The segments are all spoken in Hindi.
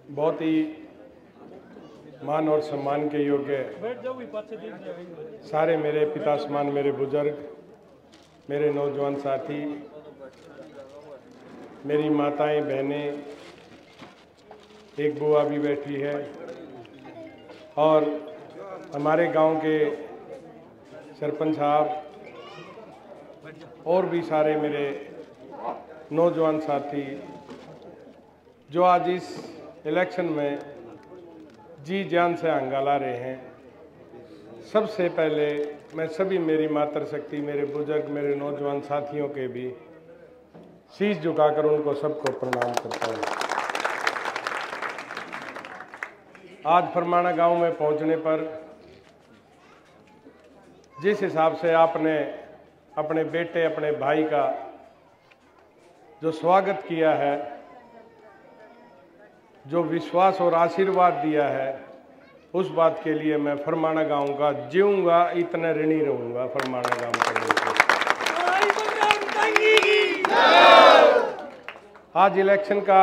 बहुत ही मान और सम्मान के योग्य सारे मेरे पिता समान मेरे बुजुर्ग, मेरे नौजवान साथी, मेरी माताएं बहनें, एक बुआ भी बैठी है और हमारे गांव के सरपंच साहब और भी सारे मेरे नौजवान साथी जो आज इस इलेक्शन में जी जान से हंगाला रहे हैं। सबसे पहले मैं सभी मेरी मातृशक्ति, मेरे बुजुर्ग, मेरे नौजवान साथियों के भी शीश झुकाकर उनको सबको प्रणाम करता हूँ। आज फरमाना गांव में पहुंचने पर जिस हिसाब से आपने अपने बेटे, अपने भाई का जो स्वागत किया है, जो विश्वास और आशीर्वाद दिया है, उस बात के लिए मैं फरमाना गांव का जीऊंगा इतना ऋणी रहूंगा। फरमाना गांव का आज इलेक्शन का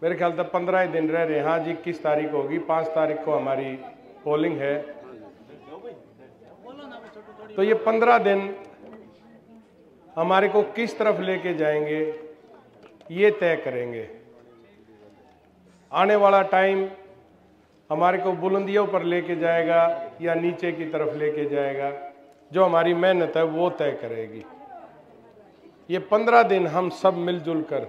मेरे ख्याल तक 15 दिन रह रहे हैं। आज 21 तारीख होगी, 5 तारीख को हमारी पोलिंग है। तो ये 15 दिन हमारे को किस तरफ लेके जाएंगे ये तय करेंगे। आने वाला टाइम हमारे को बुलंदियों पर लेके जाएगा या नीचे की तरफ लेके जाएगा, जो हमारी मेहनत है वो तय करेगी। ये 15 दिन हम सब मिलजुल कर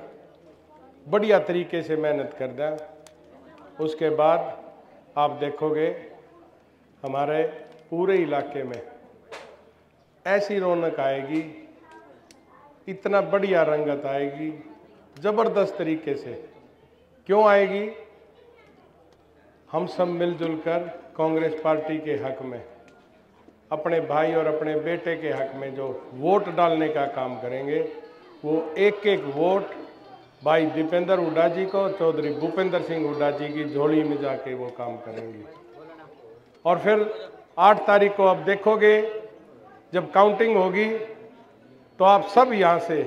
बढ़िया तरीके से मेहनत कर दें। उसके बाद आप देखोगे हमारे पूरे इलाके में ऐसी रौनक आएगी, इतना बढ़िया रंगत आएगी, जबरदस्त तरीके से। क्यों आएगी? हम सब मिलजुल कर कांग्रेस पार्टी के हक में, अपने भाई और अपने बेटे के हक में जो वोट डालने का काम करेंगे, वो एक एक वोट भाई दीपेंद्र हुड्डा जी को, चौधरी भूपेंद्र सिंह हुड्डा जी की झोली में जाके वो काम करेंगे। और फिर 8 तारीख को आप देखोगे जब काउंटिंग होगी तो आप सब यहाँ से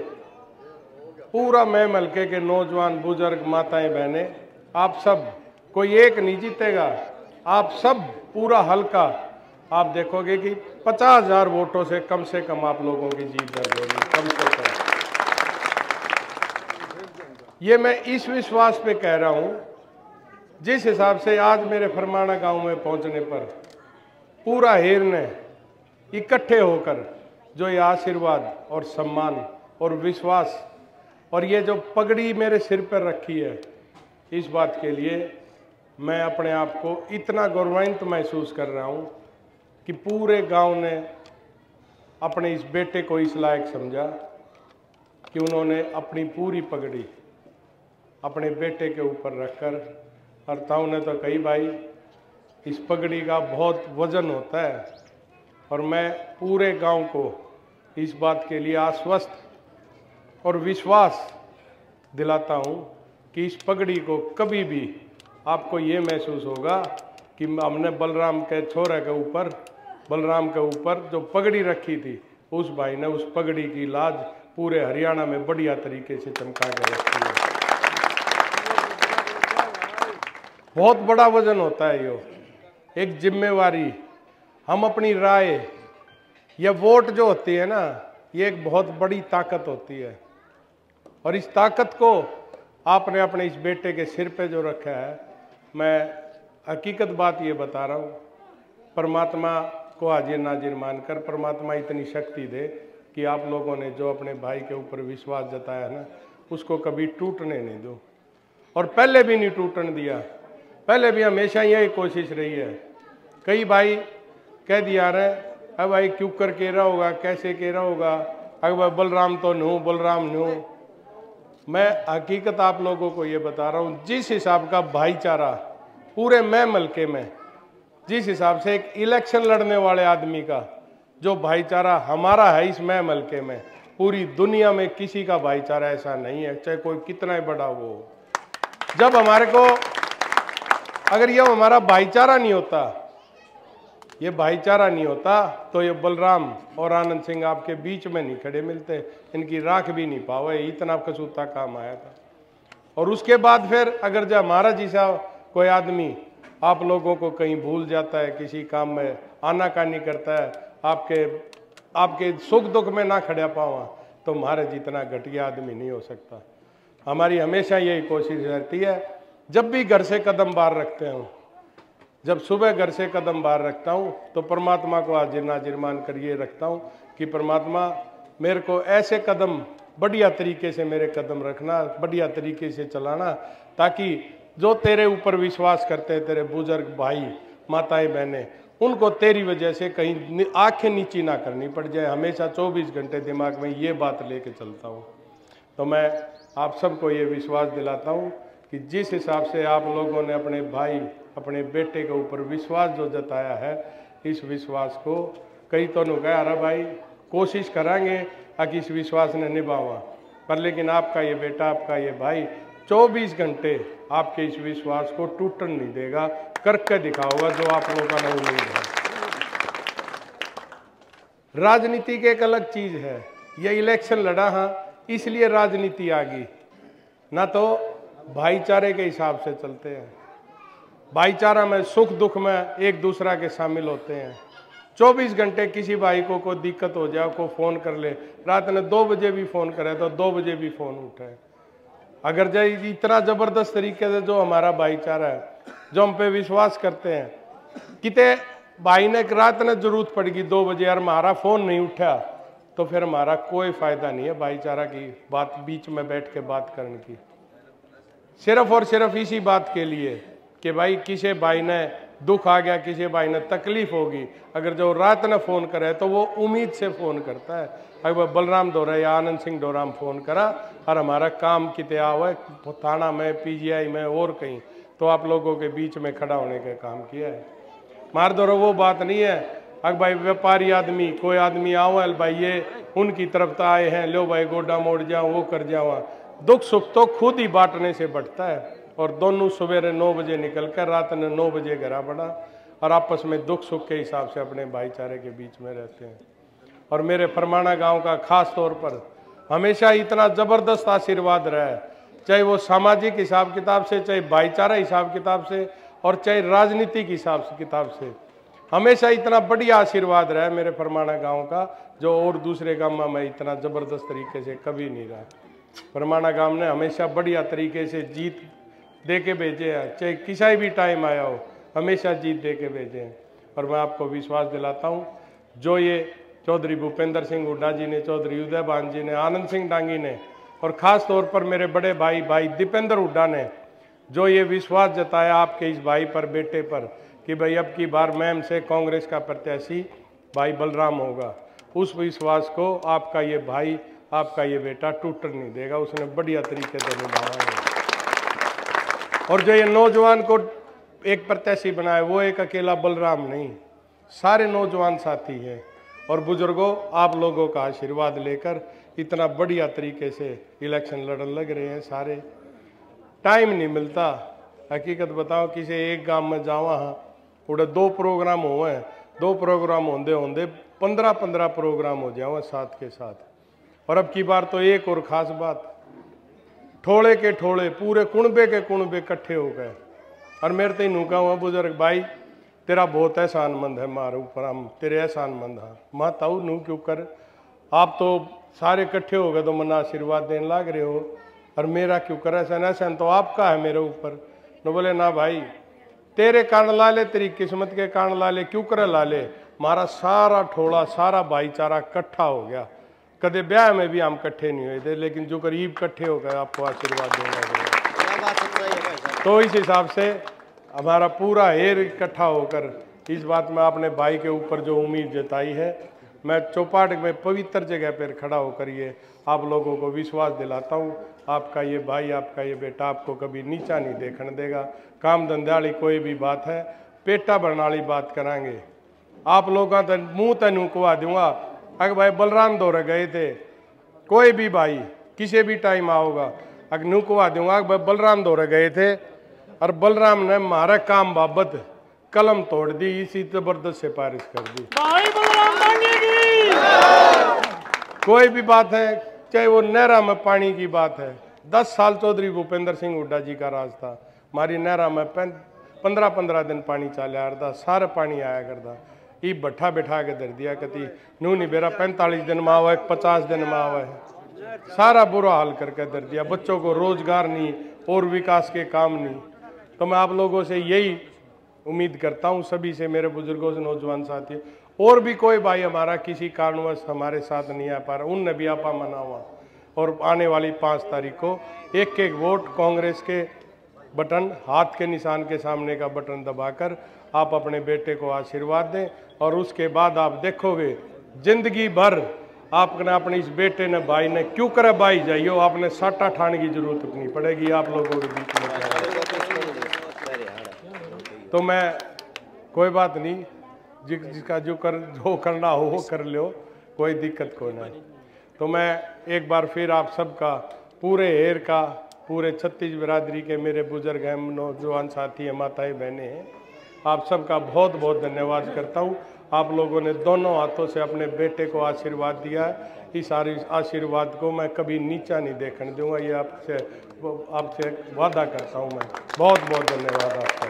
पूरा मैं हल्के के नौजवान, बुजुर्ग, माताएं, बहनें, आप सब, कोई एक नहीं जीतेगा, आप सब पूरा हल्का आप देखोगे कि 50,000 वोटों से कम आप लोगों की जीत दर्ज होगी, कम से कम। ये मैं इस विश्वास पे कह रहा हूं, जिस हिसाब से आज मेरे फरमाना गांव में पहुंचने पर पूरा हिरन इकट्ठे होकर जो ये आशीर्वाद और सम्मान और विश्वास और ये जो पगड़ी मेरे सिर पर रखी है, इस बात के लिए मैं अपने आप को इतना गौरवान्वित महसूस कर रहा हूँ कि पूरे गांव ने अपने इस बेटे को इस लायक समझा कि उन्होंने अपनी पूरी पगड़ी अपने बेटे के ऊपर रखकर, और ताऊ ने तो कही भाई इस पगड़ी का बहुत वजन होता है, और मैं पूरे गांव को इस बात के लिए आश्वस्त और विश्वास दिलाता हूं कि इस पगड़ी को कभी भी आपको ये महसूस होगा कि हमने बलराम के छोरे के ऊपर, बलराम के ऊपर जो पगड़ी रखी थी, उस भाई ने उस पगड़ी की लाज पूरे हरियाणा में बढ़िया तरीके से चमका के रखी है। बहुत बड़ा वजन होता है ये, एक जिम्मेवारी। हम अपनी राय या वोट जो होती है ना, ये एक बहुत बड़ी ताकत होती है, और इस ताकत को आपने अपने इस बेटे के सिर पे जो रखा है, मैं हकीकत बात ये बता रहा हूँ, परमात्मा को हाजिर नाजिर मानकर परमात्मा इतनी शक्ति दे कि आप लोगों ने जो अपने भाई के ऊपर विश्वास जताया है ना, उसको कभी टूटने नहीं दो, और पहले भी नहीं टूटने दिया। पहले भी हमेशा यही कोशिश रही है। कई भाई कह दिया रहे, अब भाई क्यों कर के रहा होगा, कैसे के रहा होगा, अगर बलराम तो नहीं, बलराम नहीं। मैं हकीकत आप लोगों को ये बता रहा हूँ, जिस हिसाब का भाईचारा पूरे मैं मलके में, जिस हिसाब से एक इलेक्शन लड़ने वाले आदमी का जो भाईचारा हमारा है इस मैं मलके में, पूरी दुनिया में किसी का भाईचारा ऐसा नहीं है, चाहे कोई कितना ही बड़ा वो हो। जब हमारे को, अगर ये हमारा भाईचारा नहीं होता, ये भाईचारा नहीं होता, तो ये बलराम और आनंद सिंह आपके बीच में नहीं खड़े मिलते, इनकी राख भी नहीं पावे, इतना कसूता काम आया था। और उसके बाद फिर अगर जो हमारा जैसा कोई आदमी आप लोगों को कहीं भूल जाता है, किसी काम में आनाकानी करता है, आपके सुख दुख में ना खड़ा पावा, तो हमारे जितना घटिया आदमी नहीं हो सकता। हमारी हमेशा यही कोशिश रहती है, जब भी घर से कदम बाहर रखते हैं, जब सुबह घर से कदम बाहर रखता हूँ तो परमात्मा को हाजिर नाजिर मान कर ये रखता हूँ कि परमात्मा मेरे को ऐसे कदम बढ़िया तरीके से मेरे कदम रखना, बढ़िया तरीके से चलाना, ताकि जो तेरे ऊपर विश्वास करते हैं, तेरे बुजुर्ग भाई माताएं बहनें, उनको तेरी वजह से कहीं आंखें नीची ना करनी पड़ जाए। हमेशा 24 घंटे दिमाग में ये बात लेके चलता हूँ। तो मैं आप सबको ये विश्वास दिलाता हूँ कि जिस हिसाब से आप लोगों ने अपने भाई, अपने बेटे के ऊपर विश्वास जो जताया है, इस विश्वास को कई तो नु कहा अरे भाई कोशिश करांगे कि इस विश्वास ने निभावा, पर लेकिन आपका ये बेटा, आपका ये भाई 24 घंटे आपके इस विश्वास को टूटने नहीं देगा, करके दिखाओगा जो आप लोगों का उम्मीद है। राजनीति की एक अलग चीज है, ये इलेक्शन लड़ा हाँ इसलिए राजनीति आ गई, ना तो भाईचारे के हिसाब से चलते हैं। भाईचारा में सुख दुख में एक दूसरा के शामिल होते हैं। 24 घंटे किसी भाई को कोई दिक्कत हो जाए, को फोन कर ले, रात में 2 बजे भी फोन करे तो 2 बजे भी फोन उठाए। अगर जो इतना जबरदस्त तरीके से जो हमारा भाईचारा है, जो हम पे विश्वास करते हैं, कितने भाई ने रात में जरूरत पड़ेगी 2 बजे और हमारा फोन नहीं उठा, तो फिर हमारा कोई फायदा नहीं है भाईचारा की बात बीच में बैठ के बात करने की। सिर्फ और सिर्फ इसी बात के लिए कि भाई किसी भाई ने दुख आ गया, किसी भाई ने तकलीफ होगी, अगर जो रात में फोन करे तो वो उम्मीद से फोन करता है। अगर बलराम दोरा या आनंद सिंह दोराम फोन करा और हमारा काम कितने हुआ थाना में, पीजीआई में और कहीं, तो आप लोगों के बीच में खड़ा होने का काम किया है। मार दो वो बात नहीं है अगर भाई व्यापारी आदमी कोई आदमी आओ भाई ये उनकी तरफ तो आए हैं, लो भाई गोडा मोड़ जाओ, वो कर जाओ। दुख सुख तो खुद ही बांटने से बढ़ता है। और दोनों सवेरे 9 बजे निकल कर रात में 9 बजे घर बढ़ा और आपस में दुख सुख के हिसाब से अपने भाईचारे के बीच में रहते हैं। और मेरे फरमाना गांव का खास तौर पर हमेशा इतना ज़बरदस्त आशीर्वाद रहा है, चाहे वो सामाजिक हिसाब किताब से, चाहे भाईचारा हिसाब किताब से, और चाहे राजनीतिक हिसाब से किताब से, हमेशा इतना बढ़िया आशीर्वाद रहा है मेरे फरमाना गांव का, जो और दूसरे गांव में इतना ज़बरदस्त तरीके से कभी नहीं रहा। फरमाना गांव ने हमेशा बढ़िया तरीके से जीत दे के भेजे हैं, चाहे किसी भी टाइम आया हो, हमेशा जीत दे के भेजे हैं। और मैं आपको विश्वास दिलाता हूँ, जो ये चौधरी भूपेंद्र सिंह हुड्डा जी ने, चौधरी उदयभान जी ने, आनंद सिंह डांगी ने, और ख़ास तौर पर मेरे बड़े भाई दीपेंद्र हुड्डा ने जो ये विश्वास जताया आपके इस भाई पर, बेटे पर, कि भाई अब की बार मैम से कांग्रेस का प्रत्याशी भाई बलराम होगा, उस विश्वास को आपका ये भाई, आपका ये बेटा टूटने नहीं देगा। उसने बढ़िया तरीके से निभाया है। और जो ये नौजवान को एक प्रत्याशी बनाए, वो एक अकेला बलराम नहीं, सारे नौजवान साथी हैं। और बुजुर्गों, आप लोगों का आशीर्वाद लेकर इतना बढ़िया तरीके से इलेक्शन लड़ने लग रहे हैं सारे। टाइम नहीं मिलता, हकीकत बताओ, किसी एक गांव में जावा हाँ उड़े 2 प्रोग्राम हुए हैं, 2 प्रोग्राम होंदे होंदे 15-15 प्रोग्राम हो जाओ साथ के साथ। और अब की बार तो एक और ख़ास बात, ठोड़े के ठोड़े पूरे कुणबे के कुणबे इकट्ठे हो गए। और मेरे तो नूका हुआ बुजुर्ग भाई तेरा बहुत एहसानमंद है मारे ऊपर, हम तेरे एहसानमंद हाँ। माँ ताऊ नू क्यों कर, आप तो सारे इकट्ठे हो गए तो मना आशीर्वाद देने लग रहे हो, और मेरा क्यों कर एहसान तो आपका है मेरे ऊपर। न बोले ना भाई, तेरे कान ला ले, तेरी किस्मत के कान ला ले, क्यों कर ला ले, हमारा सारा ठोड़ा सारा भाईचारा इकट्ठा हो गया। कदे ब्याह में भी हम इकट्ठे नहीं हुए थे, लेकिन जो करीब इकट्ठे हो गए आपको आशीर्वाद देना। तो इस हिसाब से हमारा पूरा हेर इकट्ठा होकर इस बात में आपने भाई के ऊपर जो उम्मीद जताई है, मैं चौपाट में पवित्र जगह पर खड़ा होकर ये आप लोगों को विश्वास दिलाता हूँ, आपका ये भाई, आपका ये बेटा आपको कभी नीचा नहीं देखने देगा। काम धंधे वाली कोई भी बात है, पेटा भरने वाली बात करांगे। आप लोगों का मुँह तो नुकवा दूंगा, अगर भाई बलराम दौरे गए थे, कोई भी भाई किसी भी टाइम आओगा, अगर नुकवा दूंगा अगर बलराम दौरे गए थे और बलराम ने हमारा काम बाबत कलम तोड़ दी, इसी जबरदस्त सिफारिश कर दी। कोई भी बात है, चाहे वो नहरा में पानी की बात है, 10 साल चौधरी भूपेंद्र सिंह हुड्डा जी का राज था। हमारी नहरा में 15-15 दिन पानी चालिया करता, सारा पानी आया करता। ये भट्ठा बैठा के धर दिया, कति नू नहीं बेरा 45 दिन में आवा है, 50 दिन में आवा है, सारा बुरा हाल करके धर दिया। बच्चों को रोजगार नहीं और विकास के काम नहीं। तो मैं आप लोगों से यही उम्मीद करता हूँ, सभी से, मेरे बुजुर्गों से, नौजवान साथी, और भी कोई भाई हमारा किसी कारणवश हमारे साथ नहीं आ पा रहा, उनने भी आपा मना हुआ। और आने वाली 5 तारीख को एक एक वोट कांग्रेस के बटन, हाथ के निशान के सामने का बटन दबाकर आप अपने बेटे को आशीर्वाद दें। और उसके बाद आप देखोगे जिंदगी भर आपने अपने इस बेटे ने, भाई ने क्यों करे भाई जाइयो, आपने साटा ठाने की जरूरत नहीं पड़ेगी आप लोगों के बीच में। तो मैं, कोई बात नहीं, जिसका जो करना हो वो कर लो, कोई दिक्कत को नहीं। तो मैं एक बार फिर आप सबका, पूरे हेर का, पूरे छत्तीस बिरादरी के मेरे बुजुर्ग हैं, नौजवान साथी हैं, माताएं बहनें हैं, आप सबका बहुत बहुत धन्यवाद करता हूँ। आप लोगों ने दोनों हाथों से अपने बेटे को आशीर्वाद दिया है। इस आशीर्वाद को मैं कभी नीचा नहीं देखने दूंगा, ये आपसे वादा करता हूँ मैं। बहुत बहुत धन्यवाद आपका।